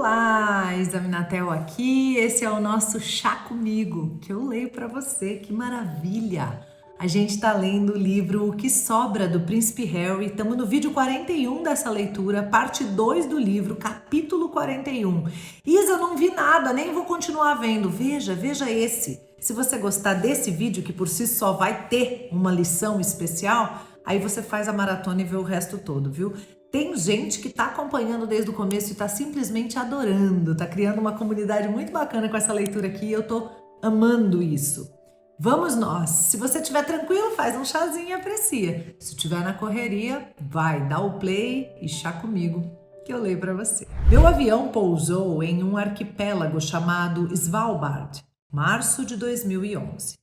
Olá, Examinatel aqui. Esse é o nosso Chá Comigo, que eu leio para você. Que maravilha! A gente está lendo o livro O que Sobra do Príncipe Harry. Estamos no vídeo 41 dessa leitura, parte 2 do livro, capítulo 41. Isa, eu não vi nada, nem vou continuar vendo. Veja esse. Se você gostar desse vídeo, que por si só vai ter uma lição especial, aí você faz a maratona e vê o resto todo, viu? Tem gente que está acompanhando desde o começo e está simplesmente adorando, está criando uma comunidade muito bacana com essa leitura aqui e eu estou amando isso. Vamos nós! Se você estiver tranquilo, faz um chazinho e aprecia. Se estiver na correria, vai, dá o play e chá comigo, que eu leio para você. Meu avião pousou em um arquipélago chamado Svalbard, março de 2011.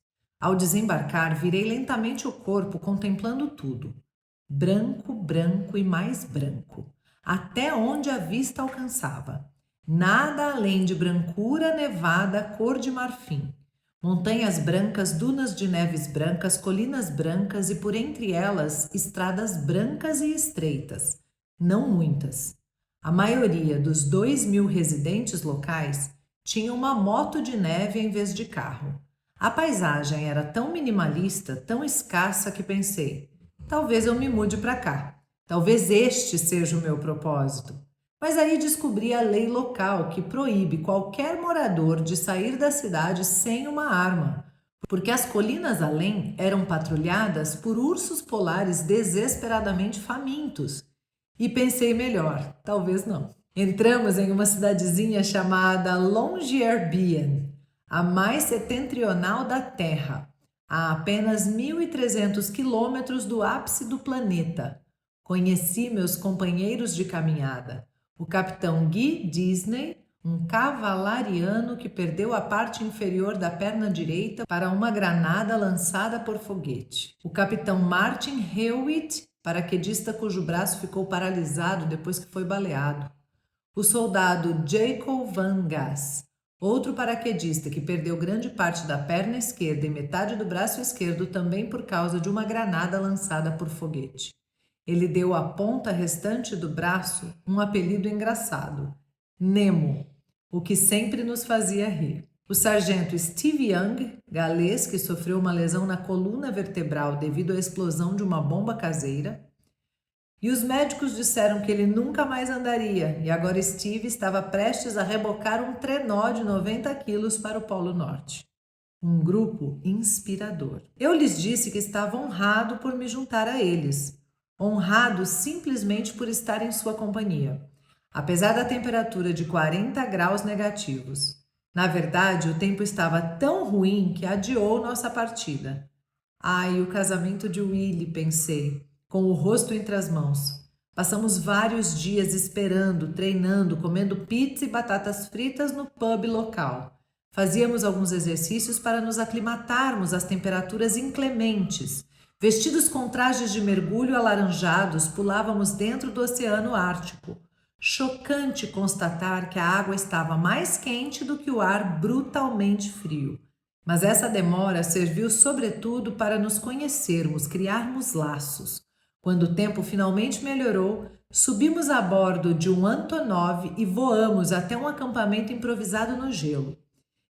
Ao desembarcar, virei lentamente o corpo contemplando tudo. Branco, branco e mais branco, até onde a vista alcançava. Nada além de brancura nevada cor de marfim. Montanhas brancas, dunas de neves brancas, colinas brancas e por entre elas estradas brancas e estreitas. Não muitas. A maioria dos 2.000 residentes locais tinha uma moto de neve em vez de carro. A paisagem era tão minimalista, tão escassa que pensei: talvez eu me mude para cá. Talvez este seja o meu propósito. Mas aí descobri a lei local que proíbe qualquer morador de sair da cidade sem uma arma, porque as colinas além eram patrulhadas por ursos polares desesperadamente famintos. E pensei melhor, talvez não. Entramos em uma cidadezinha chamada Longyearbyen, a mais setentrional da Terra, a apenas 1.300 quilômetros do ápice do planeta. Conheci meus companheiros de caminhada, o capitão Guy Disney, um cavalariano que perdeu a parte inferior da perna direita para uma granada lançada por foguete, o capitão Martin Hewitt, paraquedista cujo braço ficou paralisado depois que foi baleado, o soldado Jacob Van Gass, outro paraquedista que perdeu grande parte da perna esquerda e metade do braço esquerdo também por causa de uma granada lançada por foguete. Ele deu à ponta restante do braço um apelido engraçado: Nemo, o que sempre nos fazia rir. O sargento Steve Young, galês que sofreu uma lesão na coluna vertebral devido à explosão de uma bomba caseira. E os médicos disseram que ele nunca mais andaria, e agora Steve estava prestes a rebocar um trenó de 90 quilos para o Polo Norte. Um grupo inspirador. Eu lhes disse que estava honrado por me juntar a eles, honrado simplesmente por estar em sua companhia, apesar da temperatura de 40 graus negativos. Na verdade, o tempo estava tão ruim que adiou nossa partida. Ai, o casamento de Willie, pensei, com o rosto entre as mãos. Passamos vários dias esperando, treinando, comendo pizza e batatas fritas no pub local. Fazíamos alguns exercícios para nos aclimatarmos às temperaturas inclementes. Vestidos com trajes de mergulho alaranjados, pulávamos dentro do Oceano Ártico. Chocante constatar que a água estava mais quente do que o ar brutalmente frio. Mas essa demora serviu sobretudo para nos conhecermos, criarmos laços. Quando o tempo finalmente melhorou, subimos a bordo de um Antonov e voamos até um acampamento improvisado no gelo.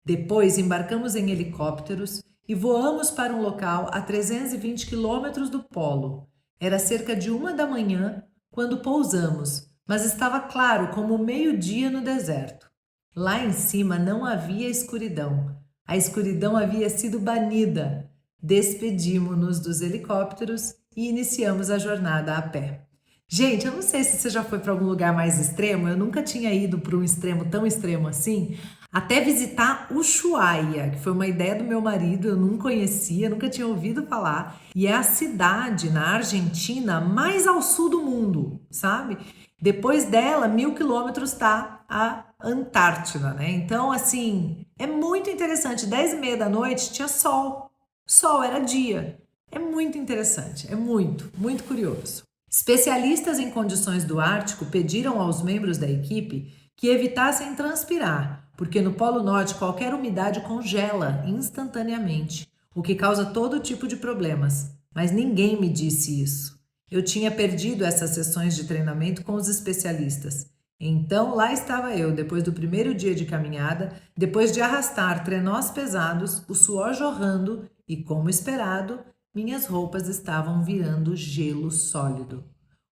Depois embarcamos em helicópteros e voamos para um local a 320 quilômetros do polo. Era cerca de 1 da manhã quando pousamos, mas estava claro como o meio-dia no deserto. Lá em cima não havia escuridão. A escuridão havia sido banida. Despedimos-nos dos helicópteros e iniciamos a jornada a pé. Gente, eu não sei se você já foi para algum lugar mais extremo, eu nunca tinha ido para um extremo tão extremo assim, até visitar Ushuaia, que foi uma ideia do meu marido, eu não conhecia, nunca tinha ouvido falar, e é a cidade na Argentina mais ao sul do mundo, sabe? Depois dela, 1.000 quilômetros está a Antártida, né? Então, assim, é muito interessante. 10h30 da noite tinha sol. Sol era dia. É muito interessante, é muito curioso. Especialistas em condições do Ártico pediram aos membros da equipe que evitassem transpirar, porque no Polo Norte qualquer umidade congela instantaneamente, o que causa todo tipo de problemas. Mas ninguém me disse isso. Eu tinha perdido essas sessões de treinamento com os especialistas. Então lá estava eu, depois do primeiro dia de caminhada, depois de arrastar trenós pesados, o suor jorrando e, como esperado, minhas roupas estavam virando gelo sólido.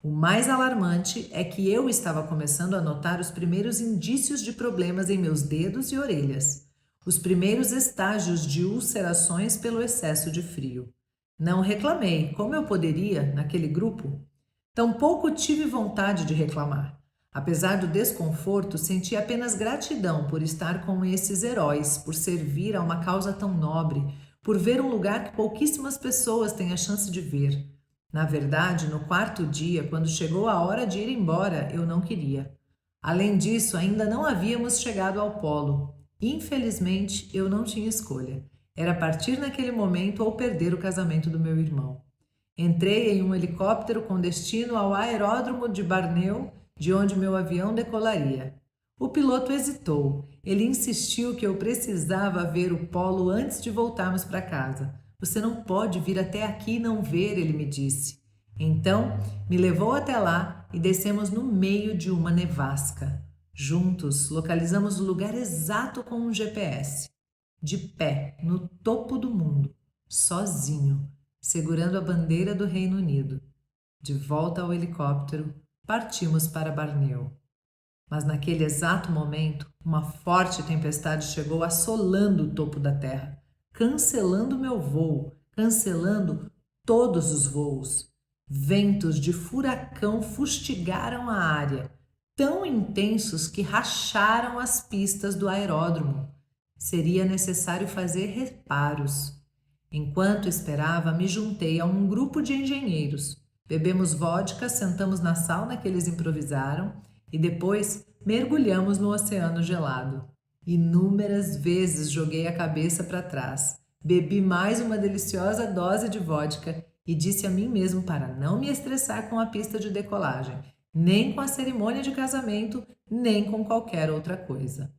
O mais alarmante é que eu estava começando a notar os primeiros indícios de problemas em meus dedos e orelhas, os primeiros estágios de ulcerações pelo excesso de frio. Não reclamei, como eu poderia, naquele grupo? Tampouco tive vontade de reclamar. Apesar do desconforto, senti apenas gratidão por estar com esses heróis, por servir a uma causa tão nobre, por ver um lugar que pouquíssimas pessoas têm a chance de ver. Na verdade, no quarto dia, quando chegou a hora de ir embora, eu não queria. Além disso, ainda não havíamos chegado ao polo. Infelizmente, eu não tinha escolha. Era partir naquele momento ou perder o casamento do meu irmão. Entrei em um helicóptero com destino ao aeródromo de Barneu, de onde meu avião decolaria. O piloto hesitou. Ele insistiu que eu precisava ver o polo antes de voltarmos para casa. Você não pode vir até aqui e não ver, ele me disse. Então, me levou até lá e descemos no meio de uma nevasca. Juntos, localizamos o lugar exato com um GPS. De pé, no topo do mundo, sozinho, segurando a bandeira do Reino Unido. De volta ao helicóptero, partimos para Barneu. Mas naquele exato momento, uma forte tempestade chegou assolando o topo da terra, cancelando meu voo, cancelando todos os voos. Ventos de furacão fustigaram a área, tão intensos que racharam as pistas do aeródromo. Seria necessário fazer reparos. Enquanto esperava, me juntei a um grupo de engenheiros. Bebemos vodka, sentamos na sauna que eles improvisaram e depois mergulhamos no oceano gelado. Inúmeras vezes joguei a cabeça para trás, bebi mais uma deliciosa dose de vodka e disse a mim mesmo para não me estressar com a pista de decolagem, nem com a cerimônia de casamento, nem com qualquer outra coisa.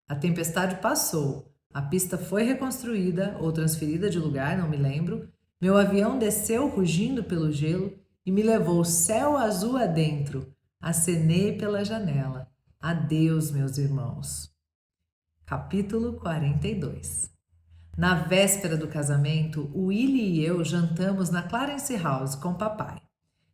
A tempestade passou, a pista foi reconstruída ou transferida de lugar, não me lembro. Meu avião desceu rugindo pelo gelo e me levou céu azul adentro. Acenei pela janela. Adeus, meus irmãos. Capítulo 42. Na véspera do casamento, Willie e eu jantamos na Clarence House com papai.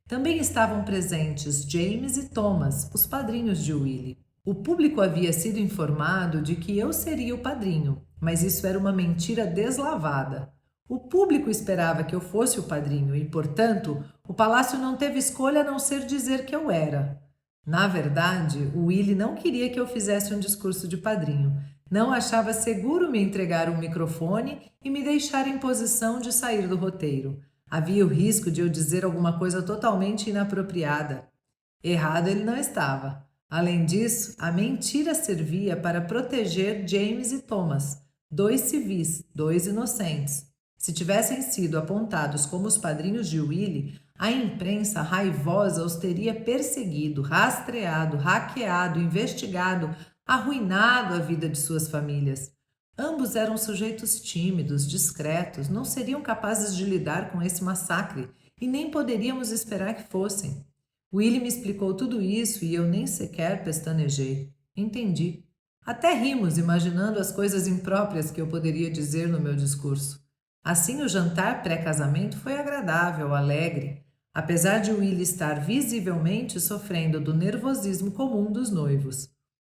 Também estavam presentes James e Thomas, os padrinhos de Willie. O público havia sido informado de que eu seria o padrinho, mas isso era uma mentira deslavada. O público esperava que eu fosse o padrinho e, portanto, o palácio não teve escolha a não ser dizer que eu era. Na verdade, o Willie não queria que eu fizesse um discurso de padrinho. Não achava seguro me entregar um microfone e me deixar em posição de sair do roteiro. Havia o risco de eu dizer alguma coisa totalmente inapropriada. Errado ele não estava. Além disso, a mentira servia para proteger James e Thomas, dois civis, dois inocentes. Se tivessem sido apontados como os padrinhos de Willie, a imprensa raivosa os teria perseguido, rastreado, hackeado, investigado, arruinado a vida de suas famílias. Ambos eram sujeitos tímidos, discretos, não seriam capazes de lidar com esse massacre e nem poderíamos esperar que fossem. Willie me explicou tudo isso e eu nem sequer pestanejei. Entendi. Até rimos, imaginando as coisas impróprias que eu poderia dizer no meu discurso. Assim, o jantar pré-casamento foi agradável, alegre, apesar de Willie estar visivelmente sofrendo do nervosismo comum dos noivos.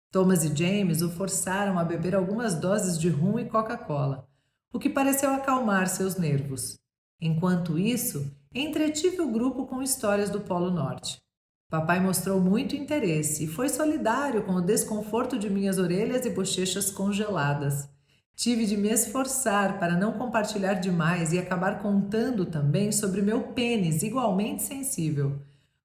Thomas e James o forçaram a beber algumas doses de rum e Coca-Cola, o que pareceu acalmar seus nervos. Enquanto isso, entretive o grupo com histórias do Polo Norte. Papai mostrou muito interesse e foi solidário com o desconforto de minhas orelhas e bochechas congeladas. Tive de me esforçar para não compartilhar demais e acabar contando também sobre meu pênis igualmente sensível.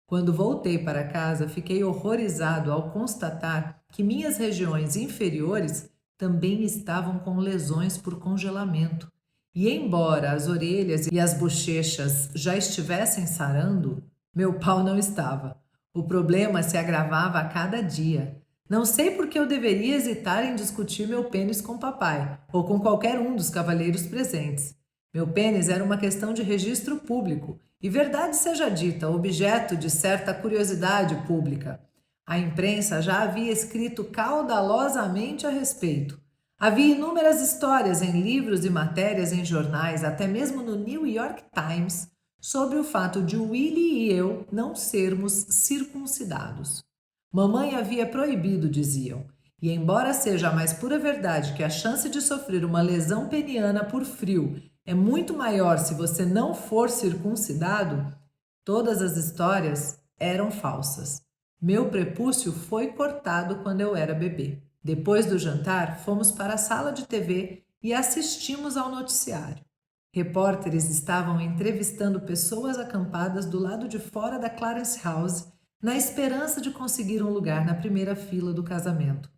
Quando voltei para casa, fiquei horrorizado ao constatar que minhas regiões inferiores também estavam com lesões por congelamento. E embora as orelhas e as bochechas já estivessem sarando, meu pau não estava. O problema se agravava a cada dia. Não sei por que eu deveria hesitar em discutir meu pênis com papai ou com qualquer um dos cavalheiros presentes. Meu pênis era uma questão de registro público e, verdade seja dita, objeto de certa curiosidade pública. A imprensa já havia escrito caudalosamente a respeito. Havia inúmeras histórias em livros e matérias em jornais, até mesmo no New York Times, sobre o fato de Willie e eu não sermos circuncidados. Mamãe havia proibido, diziam, e embora seja a mais pura verdade que a chance de sofrer uma lesão peniana por frio é muito maior se você não for circuncidado, todas as histórias eram falsas. Meu prepúcio foi cortado quando eu era bebê. Depois do jantar, fomos para a sala de TV e assistimos ao noticiário. Repórteres estavam entrevistando pessoas acampadas do lado de fora da Clarence House, na esperança de conseguir um lugar na primeira fila do casamento.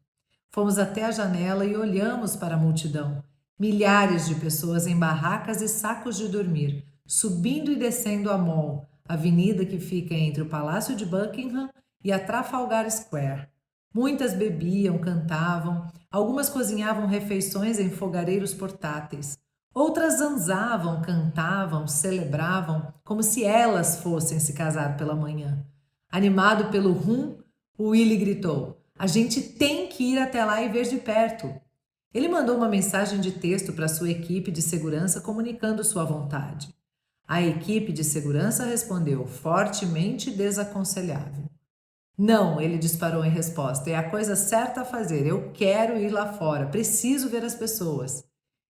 Fomos até a janela e olhamos para a multidão. Milhares de pessoas em barracas e sacos de dormir, subindo e descendo a Mall, avenida que fica entre o Palácio de Buckingham e a Trafalgar Square. Muitas bebiam, cantavam, algumas cozinhavam refeições em fogareiros portáteis. Outras zanzavam, cantavam, celebravam, como se elas fossem se casar pela manhã. Animado pelo rum, Willie gritou: "A gente tem que ir até lá e ver de perto." Ele mandou uma mensagem de texto para sua equipe de segurança comunicando sua vontade. A equipe de segurança respondeu, fortemente desaconselhável. "Não", ele disparou em resposta, "é a coisa certa a fazer. Eu quero ir lá fora, preciso ver as pessoas."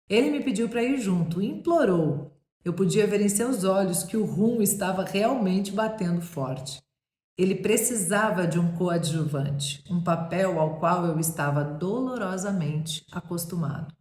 Ele me pediu para ir junto, implorou. Eu podia ver em seus olhos que o rum estava realmente batendo forte. Ele precisava de um coadjuvante, um papel ao qual eu estava dolorosamente acostumado.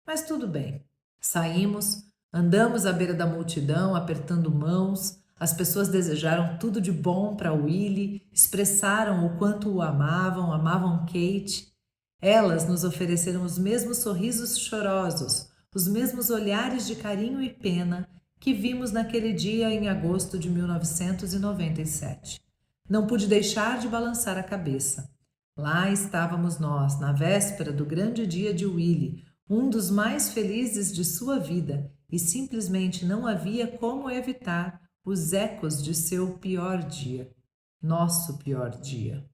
Mas tudo bem. Saímos, andamos à beira da multidão, apertando mãos. As pessoas desejaram tudo de bom para Willie, expressaram o quanto o amavam, amavam Kate. Elas nos ofereceram os mesmos sorrisos chorosos, os mesmos olhares de carinho e pena que vimos naquele dia em agosto de 1997. Não pude deixar de balançar a cabeça. Lá estávamos nós, na véspera do grande dia de Willie, um dos mais felizes de sua vida, e simplesmente não havia como evitar os ecos de seu pior dia. Nosso pior dia.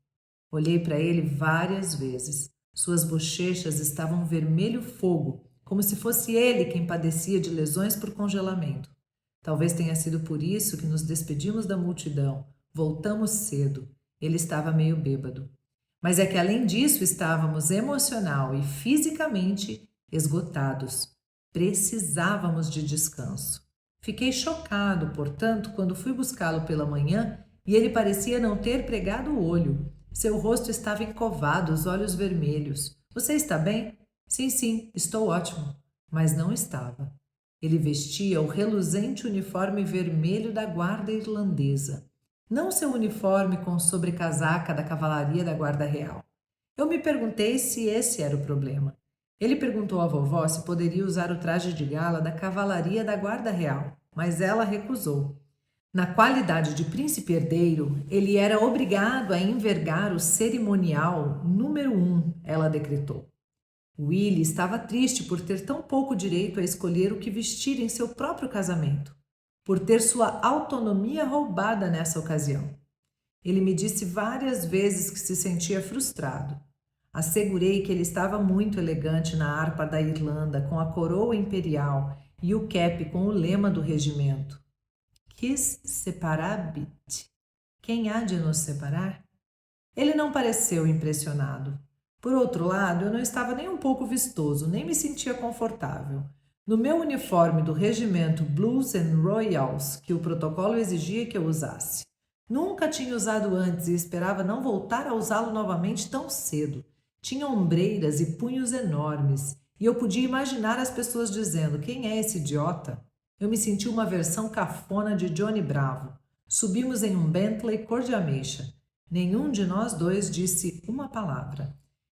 Olhei para ele várias vezes. Suas bochechas estavam vermelho fogo, como se fosse ele quem padecia de lesões por congelamento. Talvez tenha sido por isso que nos despedimos da multidão. Voltamos cedo. Ele estava meio bêbado. Mas é que além disso estávamos emocional e fisicamente esgotados. Precisávamos de descanso. Fiquei chocado, portanto, quando fui buscá-lo pela manhã e ele parecia não ter pregado o olho. Seu rosto estava encovado, os olhos vermelhos. "Você está bem?" Sim, estou ótimo." Mas não estava. Ele vestia o reluzente uniforme vermelho da guarda irlandesa. Não seu uniforme com sobrecasaca da cavalaria da Guarda Real. Eu me perguntei se esse era o problema. Ele perguntou à vovó se poderia usar o traje de gala da cavalaria da Guarda Real, mas ela recusou. Na qualidade de príncipe herdeiro, ele era obrigado a envergar o cerimonial número 1, ela decretou. Willie estava triste por ter tão pouco direito a escolher o que vestir em seu próprio casamento, por ter sua autonomia roubada nessa ocasião. Ele me disse várias vezes que se sentia frustrado. Assegurei que ele estava muito elegante na harpa da Irlanda, com a coroa imperial e o cap com o lema do regimento. Quis separabit? Quem há de nos separar? Ele não pareceu impressionado. Por outro lado, eu não estava nem um pouco vistoso, nem me sentia confortável. No meu uniforme do regimento Blues and Royals, que o protocolo exigia que eu usasse. Nunca tinha usado antes e esperava não voltar a usá-lo novamente tão cedo. Tinha ombreiras e punhos enormes, e eu podia imaginar as pessoas dizendo: "Quem é esse idiota?" Eu me senti uma versão cafona de Johnny Bravo. Subimos em um Bentley cor de ameixa. Nenhum de nós dois disse uma palavra.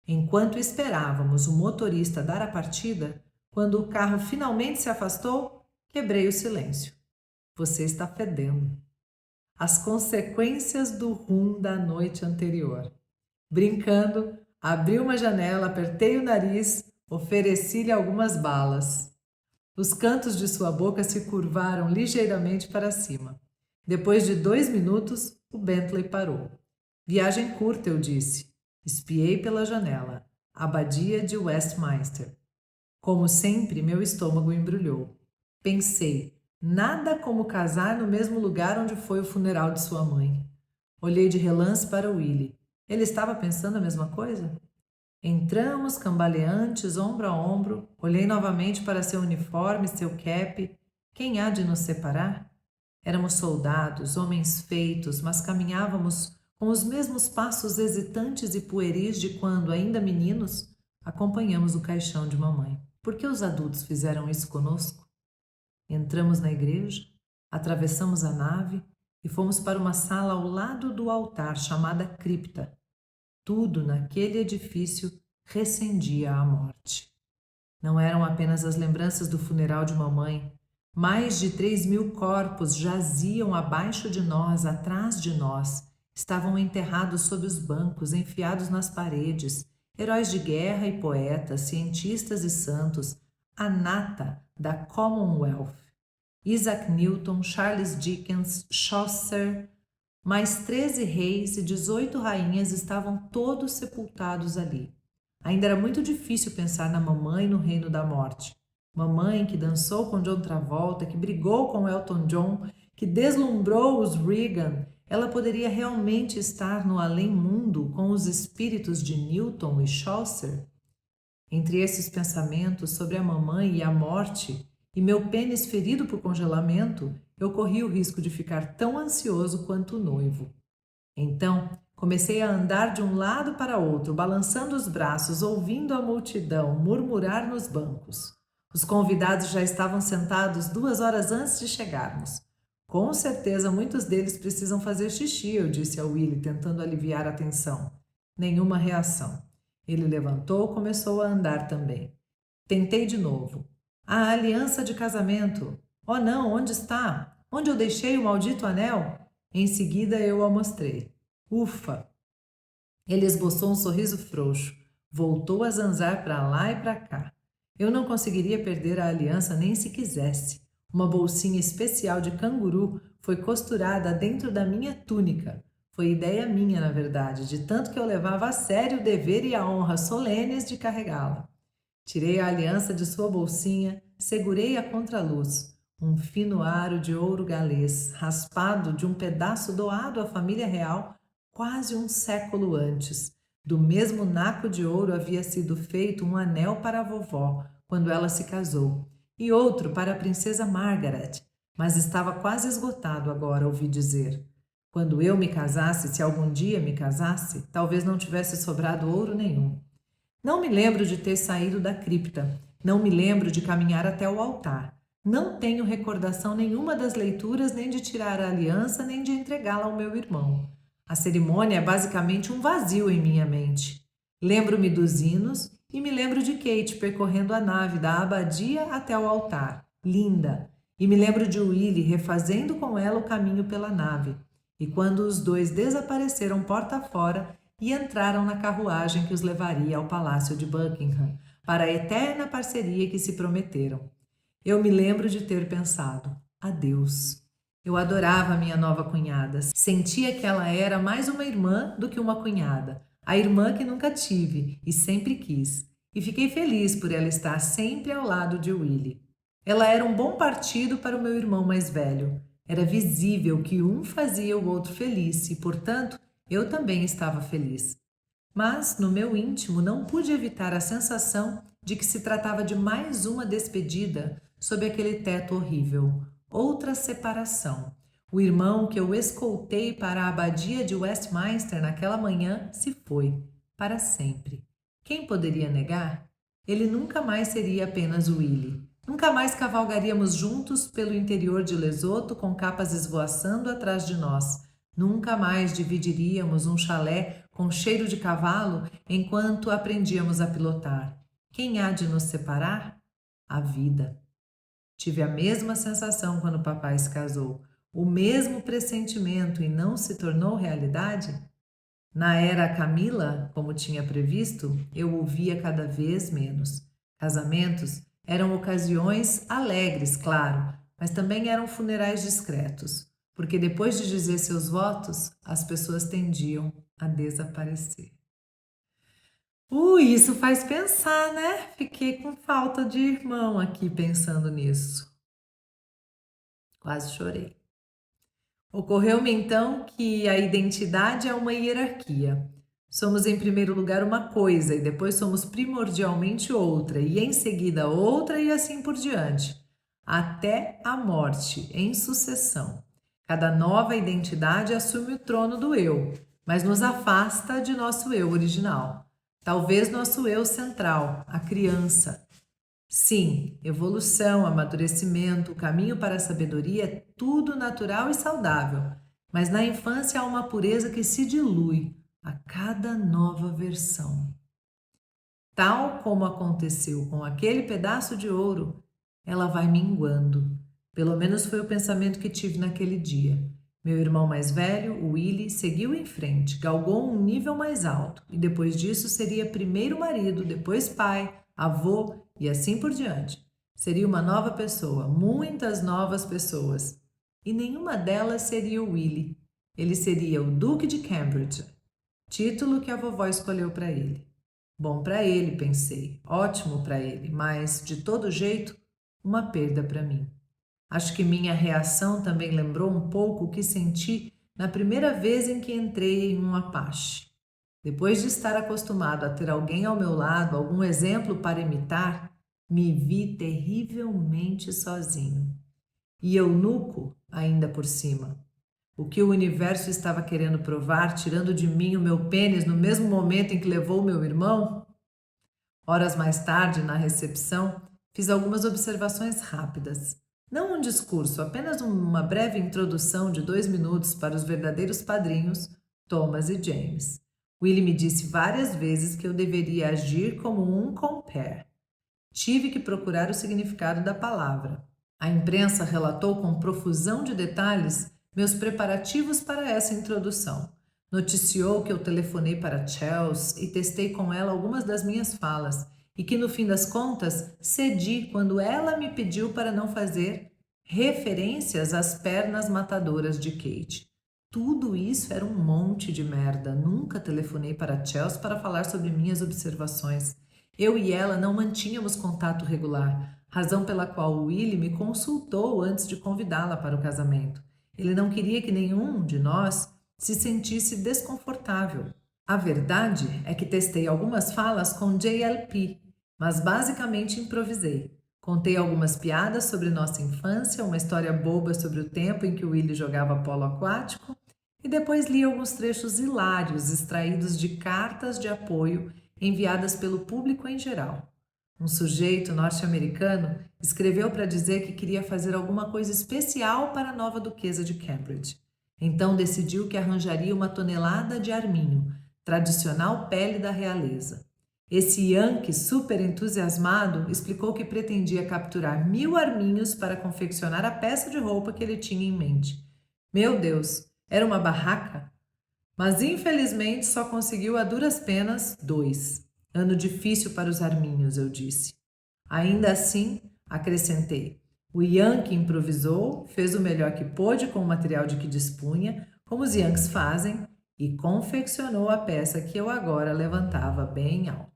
Enquanto esperávamos o motorista dar a partida, quando o carro finalmente se afastou, quebrei o silêncio. "Você está fedendo." As consequências do rum da noite anterior. Brincando, abri uma janela, apertei o nariz, ofereci-lhe algumas balas. Os cantos de sua boca se curvaram ligeiramente para cima. Depois de 2 minutos, o Bentley parou. Viagem curta, eu disse. Espiei pela janela. Abadia de Westminster. Como sempre, meu estômago embrulhou. Pensei, nada como casar no mesmo lugar onde foi o funeral de sua mãe. Olhei de relance para Willie. Ele estava pensando a mesma coisa? Entramos, cambaleantes, ombro a ombro. Olhei novamente para seu uniforme, seu cap. Quem há de nos separar? Éramos soldados, homens feitos, mas caminhávamos com os mesmos passos hesitantes e pueris de quando, ainda meninos, acompanhamos o caixão de mamãe. Por que os adultos fizeram isso conosco? Entramos na igreja, atravessamos a nave e fomos para uma sala ao lado do altar chamada cripta. Tudo naquele edifício recendia a morte. Não eram apenas as lembranças do funeral de mamãe. Mais de 3.000 corpos jaziam abaixo de nós, atrás de nós. Estavam enterrados sob os bancos, enfiados nas paredes. Heróis de guerra e poetas, cientistas e santos. A nata da Commonwealth. Isaac Newton, Charles Dickens, Chaucer, mais 13 reis e 18 rainhas estavam todos sepultados ali. Ainda era muito difícil pensar na mamãe no reino da morte. Mamãe que dançou com John Travolta, que brigou com Elton John, que deslumbrou os Reagan. Ela poderia realmente estar no além-mundo com os espíritos de Newton e Chaucer? Entre esses pensamentos sobre a mamãe e a morte, e meu pênis ferido por congelamento, eu corri o risco de ficar tão ansioso quanto o noivo. Então, comecei a andar de um lado para outro, balançando os braços, ouvindo a multidão murmurar nos bancos. Os convidados já estavam sentados 2 horas antes de chegarmos. Com certeza, muitos deles precisam fazer xixi, eu disse a Willie, tentando aliviar a tensão. Nenhuma reação. Ele levantou e começou a andar também. Tentei de novo. A aliança de casamento. Oh não, onde está? Onde eu deixei o maldito anel? Em seguida eu a mostrei. Ufa! Ele esboçou um sorriso frouxo. Voltou a zanzar para lá e para cá. Eu não conseguiria perder a aliança nem se quisesse. Uma bolsinha especial de canguru foi costurada dentro da minha túnica. Foi ideia minha, na verdade, de tanto que eu levava a sério o dever e a honra solenes de carregá-la. Tirei a aliança de sua bolsinha, segurei-a contra a luz. Um fino aro de ouro galês, raspado de um pedaço doado à família real quase um século antes. Do mesmo naco de ouro havia sido feito um anel para a vovó, quando ela se casou, e outro para a princesa Margaret, mas estava quase esgotado agora, ouvi dizer. Quando eu me casasse, se algum dia me casasse, talvez não tivesse sobrado ouro nenhum. Não me lembro de ter saído da cripta. Não me lembro de caminhar até o altar. Não tenho recordação nenhuma das leituras, nem de tirar a aliança, nem de entregá-la ao meu irmão. A cerimônia é basicamente um vazio em minha mente. Lembro-me dos hinos e me lembro de Kate percorrendo a nave da abadia até o altar, linda. E me lembro de Willie refazendo com ela o caminho pela nave. E quando os dois desapareceram porta fora, e entraram na carruagem que os levaria ao palácio de Buckingham, para a eterna parceria que se prometeram. Eu me lembro de ter pensado, adeus. Eu adorava minha nova cunhada, sentia que ela era mais uma irmã do que uma cunhada, a irmã que nunca tive e sempre quis, e fiquei feliz por ela estar sempre ao lado de Willie. Ela era um bom partido para o meu irmão mais velho. Era visível que um fazia o outro feliz e, portanto, eu também estava feliz. Mas, no meu íntimo, não pude evitar a sensação de que se tratava de mais uma despedida sob aquele teto horrível. Outra separação. O irmão que eu escoltei para a abadia de Westminster naquela manhã se foi, para sempre. Quem poderia negar? Ele nunca mais seria apenas Willie. Nunca mais cavalgaríamos juntos pelo interior de Lesoto com capas esvoaçando atrás de nós. Nunca mais dividiríamos um chalé com cheiro de cavalo enquanto aprendíamos a pilotar. Quem há de nos separar? A vida. Tive a mesma sensação quando papai se casou, o mesmo pressentimento e não se tornou realidade? Na era Camila, como tinha previsto, eu ouvia cada vez menos. Casamentos eram ocasiões alegres, claro, mas também eram funerais discretos, porque depois de dizer seus votos, as pessoas tendiam a desaparecer. Isso faz pensar, né? Fiquei com falta de irmão aqui pensando nisso. Quase chorei. Ocorreu-me então que a identidade é uma hierarquia. Somos em primeiro lugar uma coisa e depois somos primordialmente outra e em seguida outra e assim por diante, até a morte em sucessão. Cada nova identidade assume o trono do eu, mas nos afasta de nosso eu original. Talvez nosso eu central, a criança. Sim, evolução, amadurecimento, o caminho para a sabedoria é tudo natural e saudável, mas na infância há uma pureza que se dilui a cada nova versão. Tal como aconteceu com aquele pedaço de ouro, ela vai minguando. Pelo menos foi o pensamento que tive naquele dia. Meu irmão mais velho, o Willie, seguiu em frente, galgou um nível mais alto e depois disso seria primeiro marido, depois pai, avô e assim por diante. Seria uma nova pessoa, muitas novas pessoas. E nenhuma delas seria o Willie. Ele seria o Duque de Cambridge, título que a vovó escolheu para ele. Bom para ele, pensei, ótimo para ele, mas, de todo jeito, uma perda para mim. Acho que minha reação também lembrou um pouco o que senti na primeira vez em que entrei em um Apache. Depois de estar acostumado a ter alguém ao meu lado, algum exemplo para imitar, me vi terrivelmente sozinho. E eunuco ainda por cima. O que o universo estava querendo provar, tirando de mim o meu pênis no mesmo momento em que levou meu irmão? Horas mais tarde, na recepção, fiz algumas observações rápidas. Não um discurso, apenas uma breve introdução de 2 minutos para os verdadeiros padrinhos, Thomas e James. Willie me disse várias vezes que eu deveria agir como um compère. Tive que procurar o significado da palavra. A imprensa relatou com profusão de detalhes meus preparativos para essa introdução. Noticiou que eu telefonei para Chelsea e testei com ela algumas das minhas falas e que, no fim das contas, cedi quando ela me pediu para não fazer referências às pernas matadoras de Kate. Tudo isso era um monte de merda. Nunca telefonei para Chelsea para falar sobre minhas observações. Eu e ela não mantínhamos contato regular, razão pela qual Willie me consultou antes de convidá-la para o casamento. Ele não queria que nenhum de nós se sentisse desconfortável. A verdade é que testei algumas falas com JLP, mas basicamente improvisei. Contei algumas piadas sobre nossa infância, uma história boba sobre o tempo em que o Willie jogava polo aquático e depois li alguns trechos hilários extraídos de cartas de apoio enviadas pelo público em geral. Um sujeito norte-americano escreveu para dizer que queria fazer alguma coisa especial para a nova duquesa de Cambridge. Então decidiu que arranjaria 1 tonelada de arminho, tradicional pele da realeza. Esse Yankee super entusiasmado explicou que pretendia capturar 1000 arminhos para confeccionar a peça de roupa que ele tinha em mente. Meu Deus, era uma barraca? Mas infelizmente só conseguiu a duras penas 2. Ano difícil para os arminhos, eu disse. Ainda assim, acrescentei, o Yankee improvisou, fez o melhor que pôde com o material de que dispunha, como os Yankees fazem, e confeccionou a peça que eu agora levantava bem alto.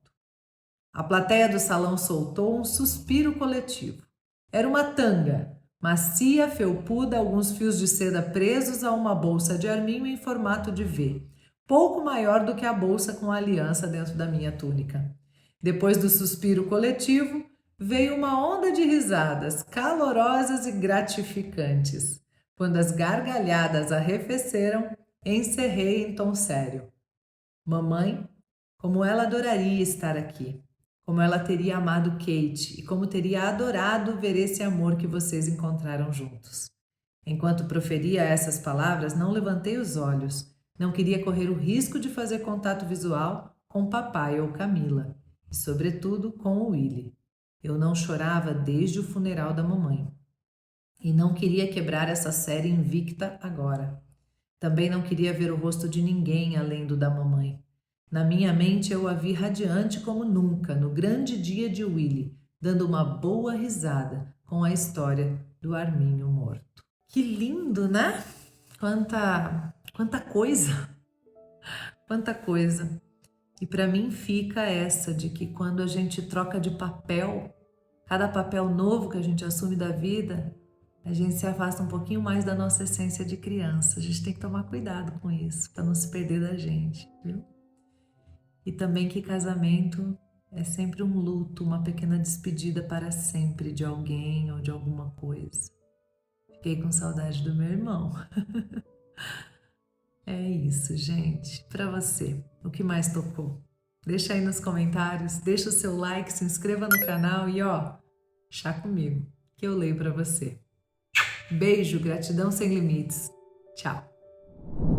A plateia do salão soltou um suspiro coletivo. Era uma tanga, macia, felpuda, alguns fios de seda presos a uma bolsa de arminho em formato de V, pouco maior do que a bolsa com a aliança dentro da minha túnica. Depois do suspiro coletivo, veio uma onda de risadas, calorosas e gratificantes. Quando as gargalhadas arrefeceram, encerrei em tom sério. Mamãe, como ela adoraria estar aqui. Como ela teria amado Kate e como teria adorado ver esse amor que vocês encontraram juntos. Enquanto proferia essas palavras, não levantei os olhos. Não queria correr o risco de fazer contato visual com papai ou Camila. E, sobretudo, com o Willie. Eu não chorava desde o funeral da mamãe. E não queria quebrar essa série invicta agora. Também não queria ver o rosto de ninguém além do da mamãe. Na minha mente eu a vi radiante como nunca no grande dia de Willie, dando uma boa risada com a história do arminho morto. Que lindo, né? Quanta coisa! quanta coisa. E para mim fica essa de que quando a gente troca de papel, cada papel novo que a gente assume da vida, a gente se afasta um pouquinho mais da nossa essência de criança. A gente tem que tomar cuidado com isso, para não se perder da gente, viu? E também que casamento é sempre um luto, uma pequena despedida para sempre de alguém ou de alguma coisa. Fiquei com saudade do meu irmão. É isso, gente. Para você, o que mais tocou? Deixa aí nos comentários, deixa o seu like, se inscreva no canal e chá comigo, que eu leio para você. Beijo, gratidão sem limites. Tchau.